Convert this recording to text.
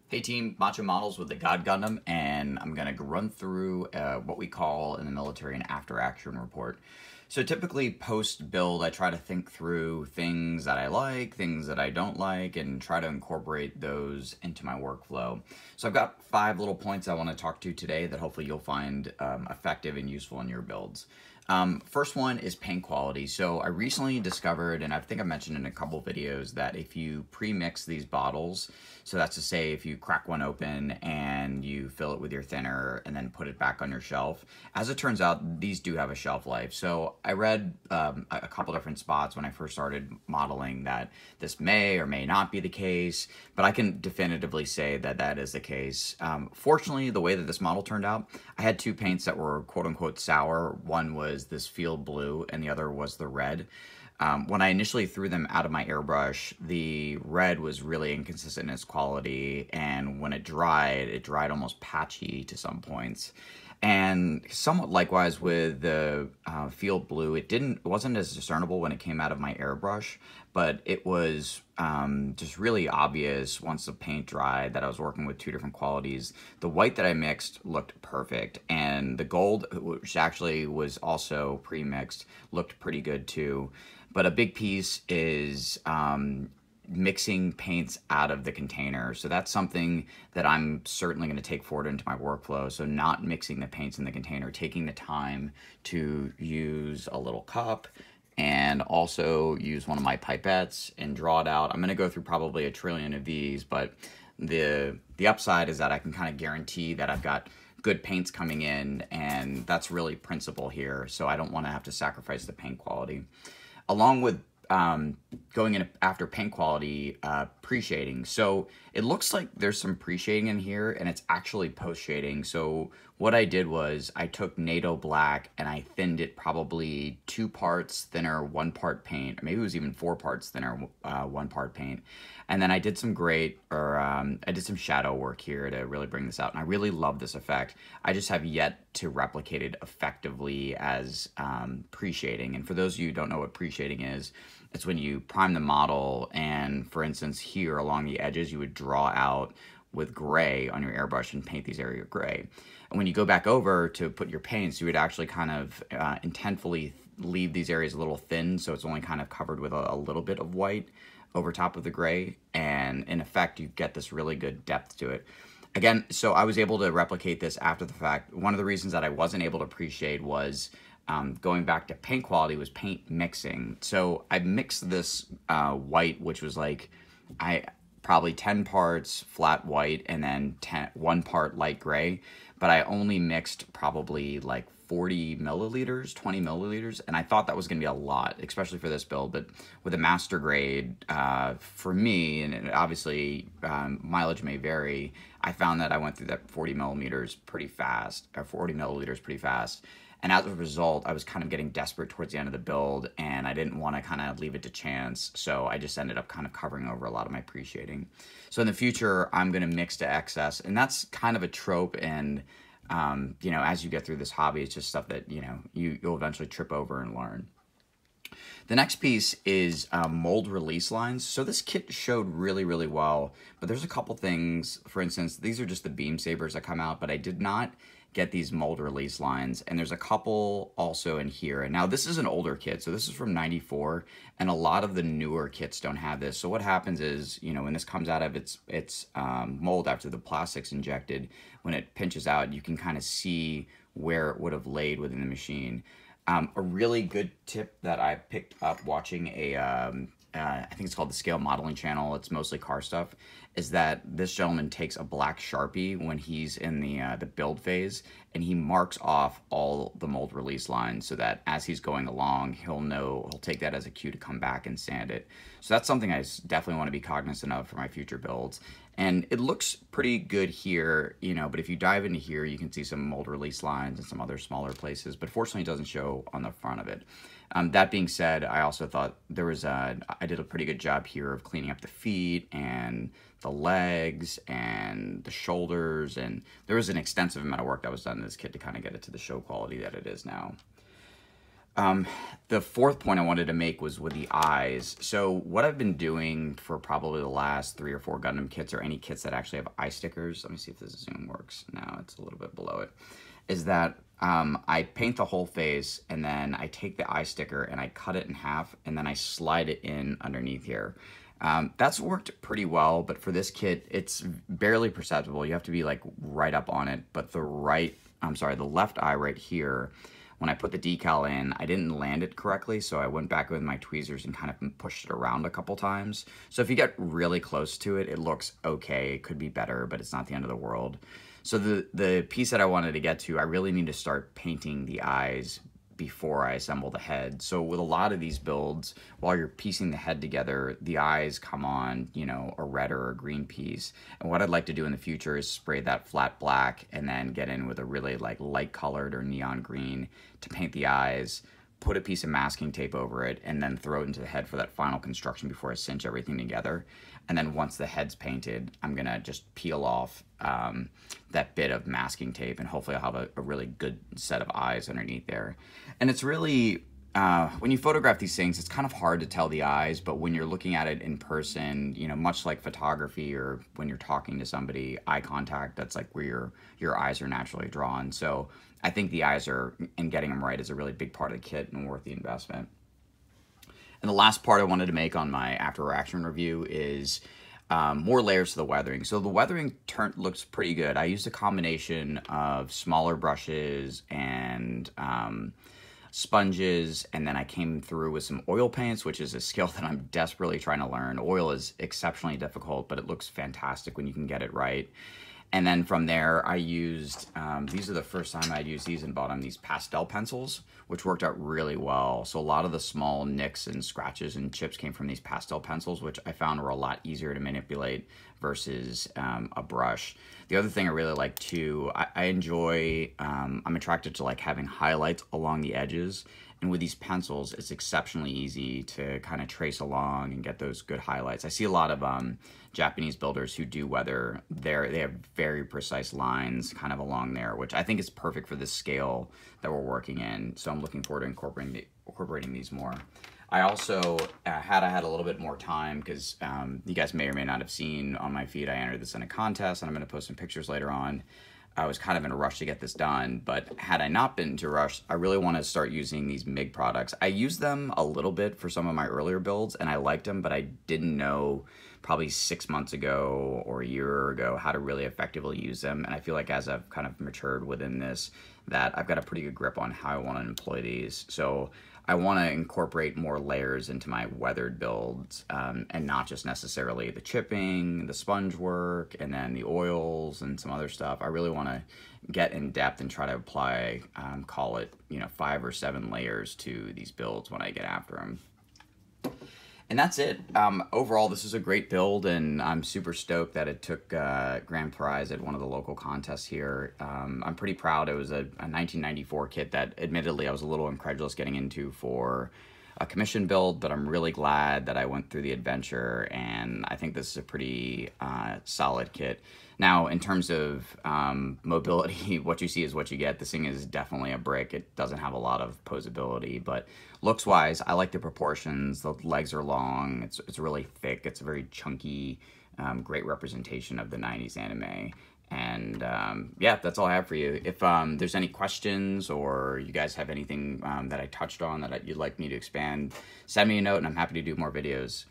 Hey team, Macho Models with the God Gundam, and I'm going to run through what we call in the military an after action report. So typically post build, I try to think through things that I like, things that I don't like, and try to incorporate those into my workflow. So I've got 5 little points I want to talk to today that hopefully you'll find effective and useful in your builds. First one is paint quality. So I recently discovered, and I think I mentioned in a couple videos, that if you pre-mix these bottles, so that's to say if you crack one open and you fill it with your thinner and then put it back on your shelf, as it turns out, these do have a shelf life. So I read a couple different spots when I first started modeling that this may or may not be the case, but I can definitively say that that is the case. Fortunately, the way that this model turned out, I had 2 paints that were quote-unquote sour. One was this field blue and the other was the red. When I initially threw them out of my airbrush, the red was really inconsistent in its quality, and when it dried almost patchy to some points. And somewhat likewise with the field blue, it wasn't as discernible when it came out of my airbrush, but it was just really obvious once the paint dried that I was working with 2 different qualities. The white that I mixed looked perfect, and the gold, which actually was also pre-mixed, looked pretty good too. But a big piece is mixing paints out of the container. So that's something that I'm certainly going to take forward into my workflow. So not mixing the paints in the container, taking the time to use a little cup and also use one of my pipettes and draw it out. I'm going to go through probably a trillion of these, but the upside is that I can kind of guarantee that I've got good paints coming in, and that's really principle here. So I don't want to have to sacrifice the paint quality. Along with going in after paint quality, pre-shading. So it looks like there's some pre-shading in here, and it's actually post-shading. So what I did was I took NATO black and I thinned it probably 2 parts thinner, 1 part paint, or maybe it was even 4 parts thinner, 1 part paint. And then I did some I did some shadow work here to really bring this out. And I really love this effect. I just have yet to replicate it effectively as pre-shading. And for those of you who don't know what pre-shading is, it's when you prime the model, and for instance here along the edges you would draw out with gray on your airbrush and paint these areas gray. And when you go back over to put your paints, you would actually kind of intentfully leave these areas a little thin, so it's only kind of covered with a little bit of white over top of the gray, and in effect you get this really good depth to it. Again, so I was able to replicate this after the fact. One of the reasons that I wasn't able to pre-shade was going back to paint quality was paint mixing. So I mixed this white, which was like probably 10 parts flat white and then 1 part light gray, but I only mixed probably like 40 milliliters, 20 milliliters, and I thought that was going to be a lot, especially for this build. But with a master grade, for me, and obviously mileage may vary, I found that I went through that 40 milliliters pretty fast. And as a result, I was kind of getting desperate towards the end of the build, and I didn't want to kind of leave it to chance, so I just ended up kind of covering over a lot of my pre-shading. So in the future, I'm going to mix to excess, and that's kind of a trope, and you know, as you get through this hobby, it's just stuff that, you know, you'll eventually trip over and learn. The next piece is mold release lines. So this kit showed really, really well, but there's a couple things. For instance, these are just the beam sabers that come out, but I did not get these mold release lines, and there's a couple also in here. And now this is an older kit, so this is from '94, and a lot of the newer kits don't have this. So what happens is, you know, when this comes out of its mold after the plastic's injected, when it pinches out, you can kind of see where it would have laid within the machine. A really good tip that I picked up watching I think it's called the Scale Modeling channel, it's mostly car stuff, is that this gentleman takes a black Sharpie when he's in the build phase, and he marks off all the mold release lines so that as he's going along, he'll take that as a cue to come back and sand it. So that's something I definitely want to be cognizant of for my future builds. And it looks pretty good here, you know, but if you dive into here, you can see some mold release lines and some other smaller places, but fortunately it doesn't show on the front of it. That being said, I also thought I did a pretty good job here of cleaning up the feet and the legs and the shoulders, and there was an extensive amount of work that was done in this kit to kind of get it to the show quality that it is now. The fourth point I wanted to make was with the eyes. So what I've been doing for probably the last 3 or 4 Gundam kits, or any kits that actually have eye stickers, let me see if this zoom works. No, it's a little bit below it, is that I paint the whole face, and then I take the eye sticker and I cut it in half, and then I slide it in underneath here. That's worked pretty well, but for this kit, it's barely perceptible. You have to be like right up on it, but the left eye right here, when I put the decal in, I didn't land it correctly, so I went back with my tweezers and kind of pushed it around a couple times. So if you get really close to it, it looks okay. It could be better, but it's not the end of the world. So the piece that I wanted to get to, I really need to start painting the eyes before I assemble the head. So with a lot of these builds, while you're piecing the head together, the eyes come on, you know, a red or a green piece. And what I'd like to do in the future is spray that flat black and then get in with a really like light colored or neon green to paint the eyes, put a piece of masking tape over it, and then throw it into the head for that final construction before I cinch everything together. And then once the head's painted, I'm gonna just peel off that bit of masking tape, and hopefully I'll have a really good set of eyes underneath there. And it's really, when you photograph these things, it's kind of hard to tell the eyes, but when you're looking at it in person, you know, much like photography or when you're talking to somebody, eye contact, that's like where your eyes are naturally drawn. So I think the eyes and getting them right is a really big part of the kit and worth the investment. And the last part I wanted to make on my after action review is more layers to the weathering. So the weathering looks pretty good. I used a combination of smaller brushes and sponges, and then I came through with some oil paints, which is a skill that I'm desperately trying to learn. Oil is exceptionally difficult, but it looks fantastic when you can get it right. And then from there, I used, these are the first time I'd used these and bought them, these pastel pencils, which worked out really well. So a lot of the small nicks and scratches and chips came from these pastel pencils, which I found were a lot easier to manipulate versus a brush. The other thing I really like too, I enjoy, I'm attracted to like having highlights along the edges. And with these pencils, it's exceptionally easy to kind of trace along and get those good highlights. I see a lot of Japanese builders who do weather. They have very precise lines kind of along there, which I think is perfect for the scale that we're working in. So I'm looking forward to incorporating these more. I also, had I had a little bit more time, because you guys may or may not have seen on my feed, I entered this in a contest, and I'm going to post some pictures later on. I was kind of in a rush to get this done, but had I not been to rush, I really want to start using these MiG products. I used them a little bit for some of my earlier builds, and I liked them, but I didn't know probably 6 months ago or a year ago how to really effectively use them. And I feel like as I've kind of matured within this, that I've got a pretty good grip on how I want to employ these. So I want to incorporate more layers into my weathered builds, and not just necessarily the chipping, the sponge work, and then the oils and some other stuff. I really want to get in depth and try to apply, call it, 5 or 7 layers to these builds when I get after them. And that's it. Overall, this is a great build, and I'm super stoked that it took grand prize at one of the local contests here. I'm pretty proud. It was a 1994 kit that, admittedly, I was a little incredulous getting into for a commission build, but I'm really glad that I went through the adventure, and I think this is a pretty solid kit. Now, in terms of mobility, what you see is what you get. This thing is definitely a brick. It doesn't have a lot of posability, but looks-wise, I like the proportions. The legs are long. It's really thick. It's a very chunky, great representation of the 90s anime. And yeah, that's all I have for you. If there's any questions or you guys have anything that I touched on that you'd like me to expand, send me a note and I'm happy to do more videos.